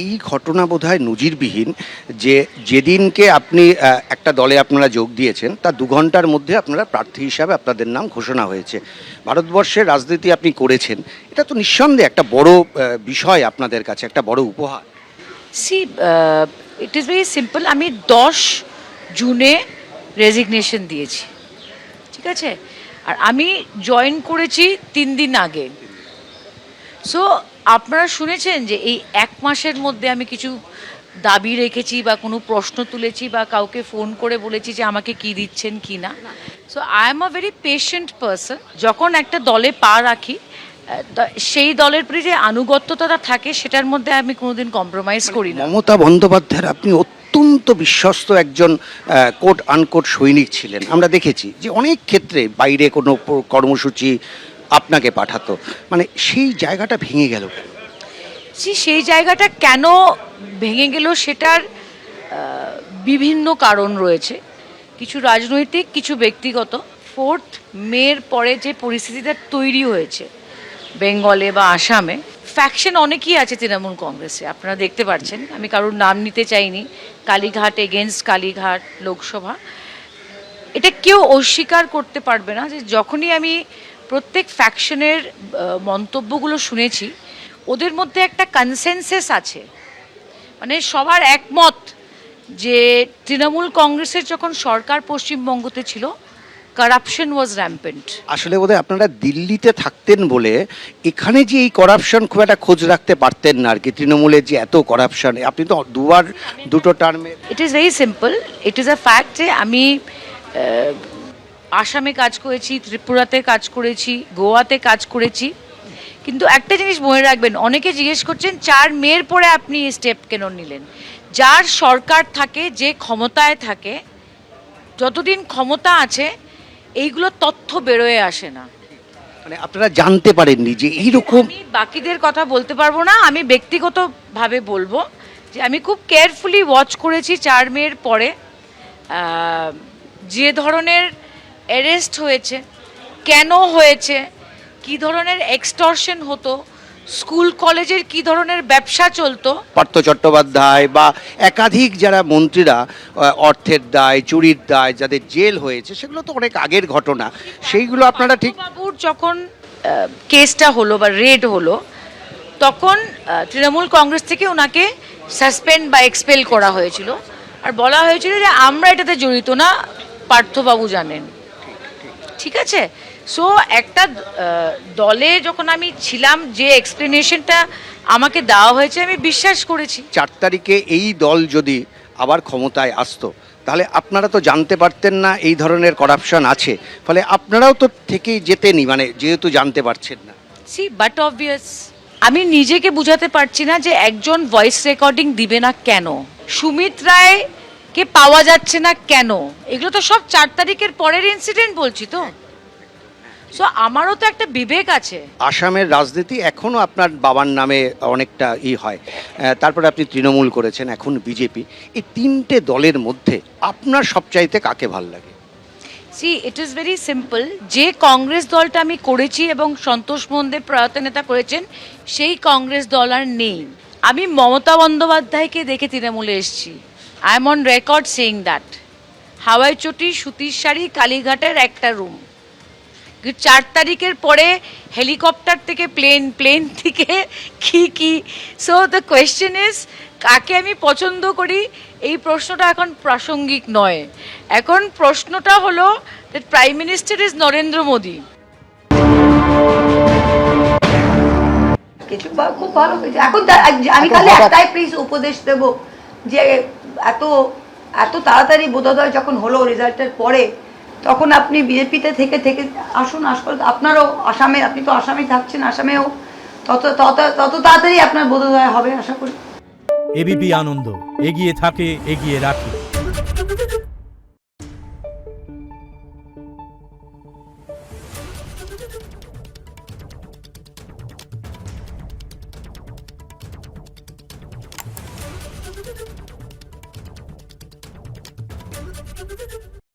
এই ঘটনা বোধহয় নজিরবিহীন যে যেদিনকে আপনি একটা দলে আপনারা যোগ দিয়েছেন তার ২ ঘন্টার মধ্যে আপনারা প্রার্থী হিসাবে আপনাদের নাম ঘোষণা হয়েছে। ভারতবর্ষের রাজনীতি আপনি করেছেন, এটা তো নিঃসন্দেহে একটা বড় বিষয় আপনাদের কাছে, একটা বড় উপহার। See it is very simple. আমি 10 জুনে রেজিগনেশন দিয়েছি, ঠিক আছে? আর আমি জয়েন করেছি 3 দিন আগে। সো আপনারা শুনেছেন যে এই 1 মাসের মধ্যে আমি কিছু দাবি রেখেছি বা কোনো প্রশ্ন তুলেছি বা কাউকে ফোন করে বলেছি যে আমাকে কি দিচ্ছেন কি না। So I am a very patient person. যখন একটা দলে পা রাখি সেই দলের প্রতি যে আনুগত্যতা থাকে সেটার মধ্যে আমি কোনোদিন কম্প্রোমাইজ করি না। মমতা বন্দ্যোপাধ্যায়ের আপনি অত্যন্ত বিশ্বস্ত একজন কোট আনকোট সৈনিক ছিলেন। আমরা দেখেছি যে অনেক ক্ষেত্রে বাইরে কোনো কর্মসূচি আপনাকে পাঠাতো, মানে সেই জায়গাটা ভেঙে গেল কেন? সেই জায়গাটা কেন ভেঙে গেল সেটার বিভিন্ন কারণ রয়েছে, কিছু রাজনৈতিক, কিছু ব্যক্তিগত। 4th মে পরে যে পরিস্থিতিটা তৈরি হয়েছে বেঙ্গলে বা আসামে, ফ্যাকশন অনেকই আছে তৃণমূল কংগ্রেসে, আপনারা দেখতে পাচ্ছেন। আমি কারোর নাম নিতে চাইনি। কালীঘাট এগেনস্ট কালীঘাট লোকসভা, এটা কেউ অস্বীকার করতে পারবে না যে যখনই আমি প্রত্যেক ফ্যাকশনের মন্তব্যগুলো শুনেছি, ওদের মধ্যে একটা কনসেনসাস আছে, মানে সবার একমত যে তৃণমূল কংগ্রেসের যখন সরকার পশ্চিমবঙ্গতে ছিল, কারাপশন ওয়াজ র্যাম্পেন্ট। আসলে বোধহয় আপনারা দিল্লিতে থাকতেন বলে এখানে যে এই করাপশন খুব একটা খোঁজ রাখতে পারতেন না আর কি, তৃণমূলের যে এত করাপশন। আপনি তো দুটো টার্মে। ইট is very simple, it is a fact যে আমি আসামে কাজ করেছি, ত্রিপুরাতে কাজ করেছি, গোয়াতে কাজ করেছি। কিন্তু একটা জিনিস মনে রাখবেন, অনেকে জিজ্ঞেস করছেন 4 মের পরে আপনি এই স্টেপ কেন নিলেন। যার সরকার থাকে, যে ক্ষমতায় থাকে, যতদিন ক্ষমতা আছে এইগুলো তথ্য বেরোয় আসে না। মানে আপনারা জানতে পারেননি যে এইরকম। আমি বাকিদের কথা বলতে পারবো না, আমি ব্যক্তিগতভাবে বলবো যে আমি খুব কেয়ারফুলি ওয়াচ করেছি 4 মের পরে যে ধরনের অ্যারেস্ট হয়েছে, কেন হয়েছে, কি ধরনের এক্সটর্শন হতো, স্কুল কলেজের কি ধরনের ব্যবসা চলতো। পার্থ চট্টোপাধ্যায় বা একাধিক যারা মন্ত্রীরা অর্থের দায়, চুরির দায়, যাদের জেল হয়েছে, সেগুলো তো অনেক আগের ঘটনা। সেইগুলো আপনারা ঠিক। বাবুর যখন কেসটা হলো বা রেড হলো, তখন তৃণমূল কংগ্রেস থেকে ওনাকে সাসপেন্ড বা এক্সপেল করা হয়েছিল, আর বলা হয়েছিল যে আমরা এটাতে জড়িত না, পার্থবাবু জানেন, ঠিক আছে? সো একটা দলে যখন আমি ছিলাম, যে এক্সপ্লেনেশনটা আমাকে দেওয়া হয়েছে আমি বিশ্বাস করেছি। 4 তারিখে এই দল যদি আবার ক্ষমতায় আসতো, তাহলে আপনারা তো জানতে পারতেন না এই ধরনের করাপশন আছে, ফলে আপনারাও তো থেকেই যেতেনই, মানে যেহেতু জানতে পারছেন না। সি বাট অবভিয়াস, আমি নিজেকে বুঝাতে পারছি না যে একজন ভয়েস রেকর্ডিং দিবে না কেন, সুমিত রায়কে পাওয়া যাচ্ছে না কেন, এগুলো তো সব 4 তারিখের পরের ইনসিডেন্ট বলছি তো। সো আমারও তো একটা বিবেক আছে। আসামের রাজনীতি এখনও আপনার বাবার নামে অনেকটা হয়, তারপরে আপনি তৃণমূল করেছেন, এখন বিজেপি। এই 3টে দলের মধ্যে আপনার সবচাইতে কাকে ভাল লাগে? See it is very simple, যে কংগ্রেস দলটা আমি করেছি এবং সন্তোষ মন্দে প্রয়াত নেতা করেছেন, সেই কংগ্রেস দল আর নেই। আমি মমতা বন্দ্যোপাধ্যায়কে দেখে তৃণমূলে এসেছি। I am on record saying that. হাওয়াই চটি, সুতির শাড়ি, কালীঘাটের একটা রুম। 4 তারিখের পরে হেলিকপ্টার থেকে প্লেন থেকে কি। সো দ্য কোয়েশ্চেন ইজ, কাকে আমি পছন্দ করি, এই প্রশ্নটা এখন প্রাসঙ্গিক নয়। এখন প্রশ্নটা হলো that prime minister is Narendra Modi. কিছু খুব ভালো হয়েছে। এখন আমি খালি একটাই প্লিজ উপদেশ দেব যে এত এত তাড়াতাড়ি বোধোদয় যখন হলো রেজাল্টের পরে, তখন আপনি বিজেপিতে থেকে থেকে আসুন। আপনারও আসামে, আপনি তো আসামে থাকছেন, আসামেও তত তাড়াতাড়ি আপনার বোধোদয় হবে আশা করি। এবিপি আনন্দ, এগিয়ে থাকে, এগিয়ে রাখে।